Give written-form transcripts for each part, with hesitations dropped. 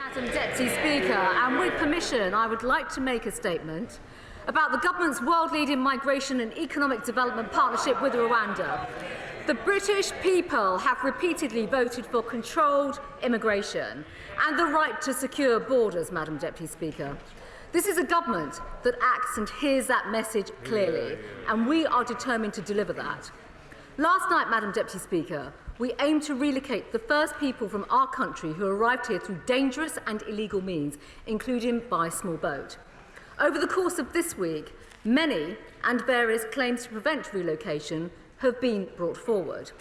Madam Deputy Speaker, and with permission, I would like to make a statement about the government's world-leading migration and economic development partnership with Rwanda. The British people have repeatedly voted for controlled immigration and the right to secure borders, Madam Deputy Speaker. This is a government that acts and hears that message clearly, and we are determined to deliver that. Last night, Madam Deputy Speaker, we aimed to relocate the first people from our country who arrived here through dangerous and illegal means, including by small boat. Over the course of this week, many and various claims to prevent relocation have been brought forward.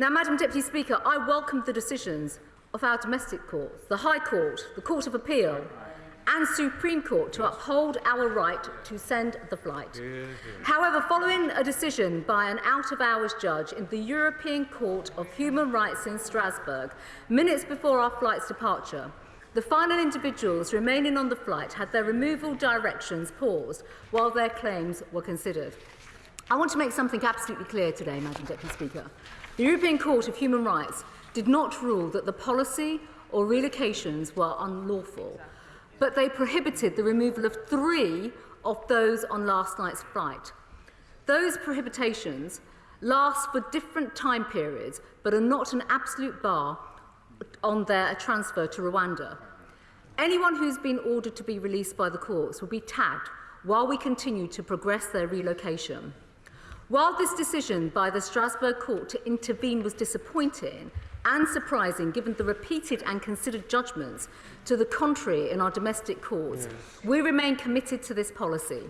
Now, Madam Deputy Speaker, I welcome the decisions of our domestic courts, the High Court, the Court of Appeal, and Supreme Court to uphold our right to send the flight. However, following a decision by an out-of-hours judge in the European Court of Human Rights in Strasbourg, minutes before our flight's departure, the final individuals remaining on the flight had their removal directions paused while their claims were considered. I want to make something absolutely clear today, Madam Deputy Speaker. The European Court of Human Rights did not rule that the policy or relocations were unlawful, but they prohibited the removal of 3 of those on last night's flight. Those prohibitions last for different time periods, but are not an absolute bar on their transfer to Rwanda. Anyone who's been ordered to be released by the courts will be tagged while we continue to progress their relocation. While this decision by the Strasbourg Court to intervene was disappointing and surprising given the repeated and considered judgments to the contrary in our domestic courts, we remain committed to this policy.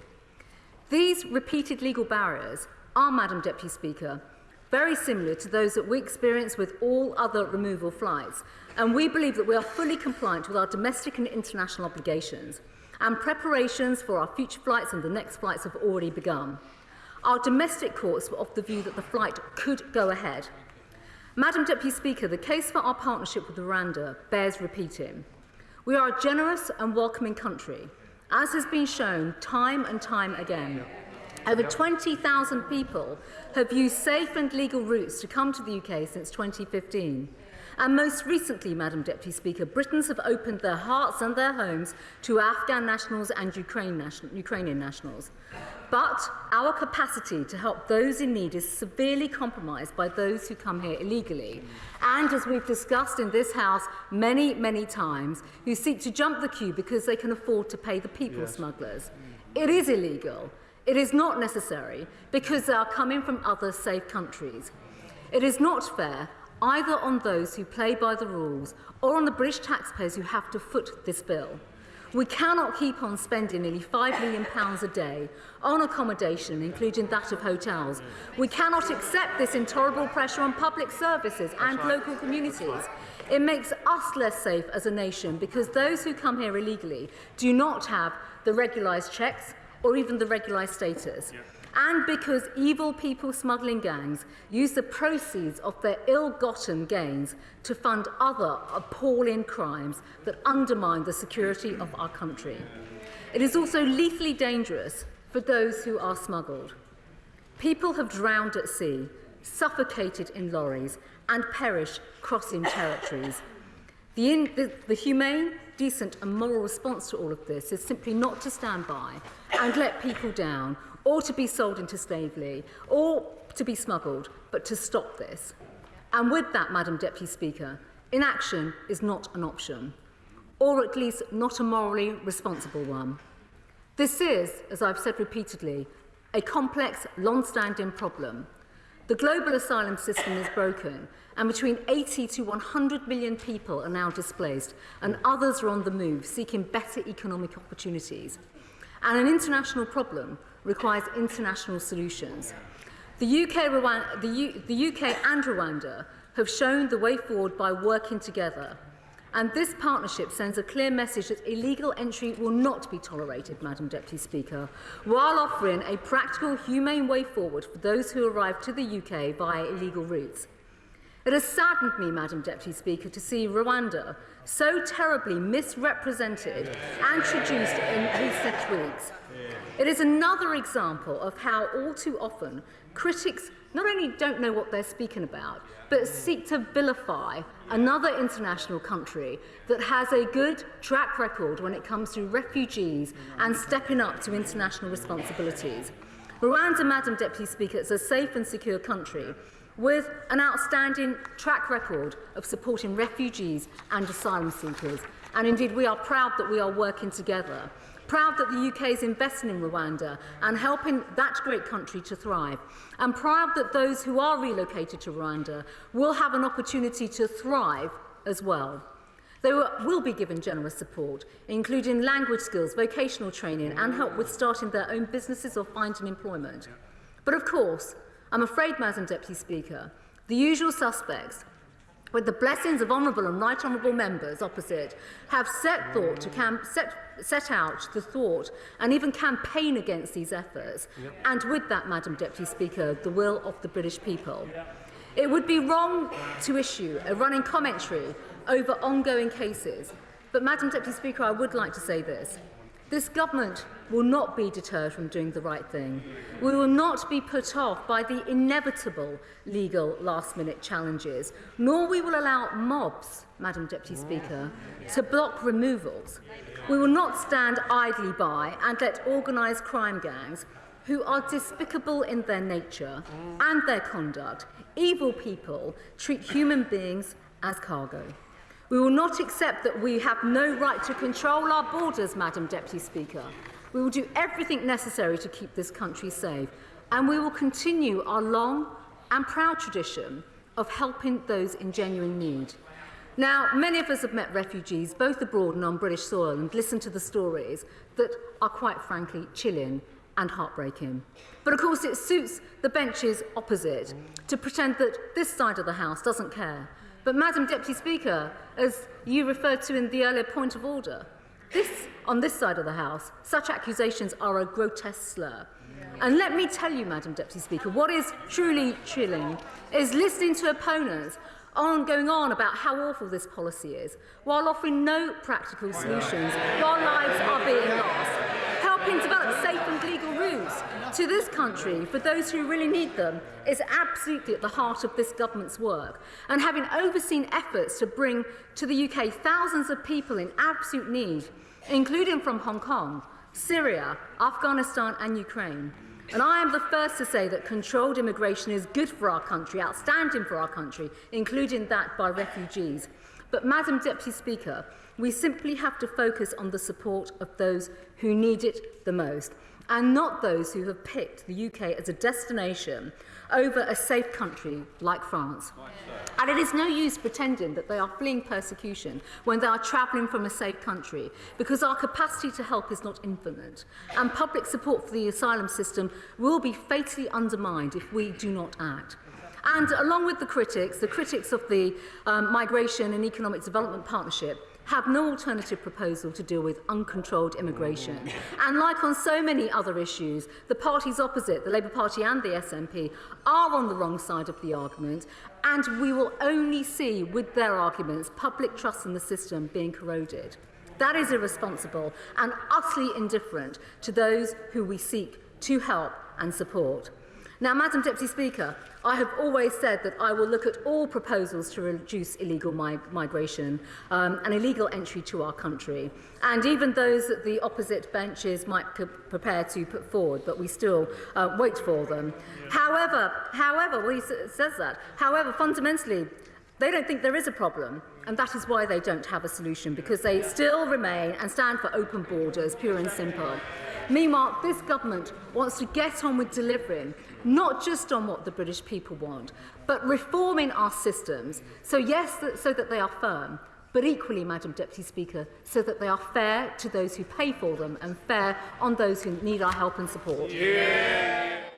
These repeated legal barriers are, Madam Deputy Speaker, very similar to those that we experience with all other removal flights, and we believe that we are fully compliant with our domestic and international obligations, and preparations for our future flights and the next flights have already begun. Our domestic courts were of the view that the flight could go ahead. Madam Deputy Speaker, the case for our partnership with Rwanda bears repeating. We are a generous and welcoming country, as has been shown time and time again. Over 20,000 people have used safe and legal routes to come to the UK since 2015. And most recently, Madam Deputy Speaker, Britons have opened their hearts and their homes to Afghan nationals and Ukrainian nationals. But our capacity to help those in need is severely compromised by those who come here illegally, and as we've discussed in this House many, many times, who seek to jump the queue because they can afford to pay the people smugglers. It is illegal. It is not necessary because they are coming from other safe countries. It is not fair either on those who play by the rules or on the British taxpayers who have to foot this bill. We cannot keep on spending nearly £5 million a day on accommodation, including that of hotels. We cannot accept this intolerable pressure on public services and local communities. It makes us less safe as a nation because those who come here illegally do not have the regularised checks or even the regularised status. And because evil people smuggling gangs use the proceeds of their ill-gotten gains to fund other appalling crimes that undermine the security of our country. It is also lethally dangerous for those who are smuggled. People have drowned at sea, suffocated in lorries, and perished crossing territories. The humane, decent and moral response to all of this is simply not to stand by and let people down, or to be sold into slavery, or to be smuggled, but to stop this. And with that, Madam Deputy Speaker, inaction is not an option, or at least not a morally responsible one. This is, as I've said repeatedly, a complex, long-standing problem. The global asylum system is broken, and between 80 to 100 million people are now displaced, and others are on the move, seeking better economic opportunities. And an international problem requires international solutions. The UK and Rwanda have shown the way forward by working together. And this partnership sends a clear message that illegal entry will not be tolerated, Madam Deputy Speaker, while offering a practical, humane way forward for those who arrive to the UK via illegal routes. It has saddened me, Madam Deputy Speaker, to see Rwanda so terribly misrepresented and traduced in recent weeks. It is another example of how all too often critics not only don't know what they're speaking about, but seek to vilify another international country that has a good track record when it comes to refugees and stepping up to international responsibilities. Rwanda, Madam Deputy Speaker, is a safe and secure country with an outstanding track record of supporting refugees and asylum seekers. And indeed, we are proud that we are working together. Proud that the UK is investing in Rwanda and helping that great country to thrive. And proud that those who are relocated to Rwanda will have an opportunity to thrive as well. They will be given generous support, including language skills, vocational training, and help with starting their own businesses or finding employment. But of course, I'm afraid, Madam Deputy Speaker, the usual suspects, with the blessings of honourable and right honourable members opposite, have set out the thought and even campaign against these efforts, and with that, Madam Deputy Speaker, the will of the British people. It would be wrong to issue a running commentary over ongoing cases, but Madam Deputy Speaker, I would like to say this. This government will not be deterred from doing the right thing. We will not be put off by the inevitable legal last-minute challenges, nor we will allow mobs, Madam Deputy Speaker, to block removals. We will not stand idly by and let organised crime gangs, who are despicable in their nature and their conduct, evil people, treat human beings as cargo. We will not accept that we have no right to control our borders, Madam Deputy Speaker. We will do everything necessary to keep this country safe, and we will continue our long and proud tradition of helping those in genuine need. Now, many of us have met refugees, both abroad and on British soil, and listened to the stories that are quite frankly chilling and heartbreaking. But of course it suits the benches opposite to pretend that this side of the House doesn't care. But Madam Deputy Speaker, as you referred to in the earlier point of order, on this side of the House, such accusations are a grotesque slur. And let me tell you, Madam Deputy Speaker, what is truly chilling is listening to opponents going on about how awful this policy is, while offering no practical solutions, while lives are being lost, helping develop safe and legal routes to this country for those who really need them is absolutely at the heart of this government's work. And having overseen efforts to bring to the UK thousands of people in absolute need, including from Hong Kong, Syria, Afghanistan and Ukraine. And I am the first to say that controlled immigration is good for our country, outstanding for our country, including that by refugees. But, Madam Deputy Speaker, we simply have to focus on the support of those who need it the most, and not those who have picked the UK as a destination over a safe country like France. And it is no use pretending that they are fleeing persecution when they are travelling from a safe country, because our capacity to help is not infinite, and public support for the asylum system will be fatally undermined if we do not act. And along with the critics of the Migration and Economic Development Partnership have no alternative proposal to deal with uncontrolled immigration. And like on so many other issues, the parties opposite, the Labour Party and the SNP, are on the wrong side of the argument, and we will only see with their arguments public trust in the system being corroded. That is irresponsible and utterly indifferent to those who we seek to help and support. Now, Madam Deputy Speaker, I have always said that I will look at all proposals to reduce illegal migration and illegal entry to our country, and even those that the opposite benches might prepare to put forward, but we still wait for them. However, he says that. However, fundamentally, they don't think there is a problem, and that is why they don't have a solution, because they still remain and stand for open borders, pure and simple. Meanwhile, this government wants to get on with delivering, not just on what the British people want, but reforming our systems, so yes, so that they are firm, but equally, Madam Deputy Speaker, so that they are fair to those who pay for them and fair on those who need our help and support. Yeah.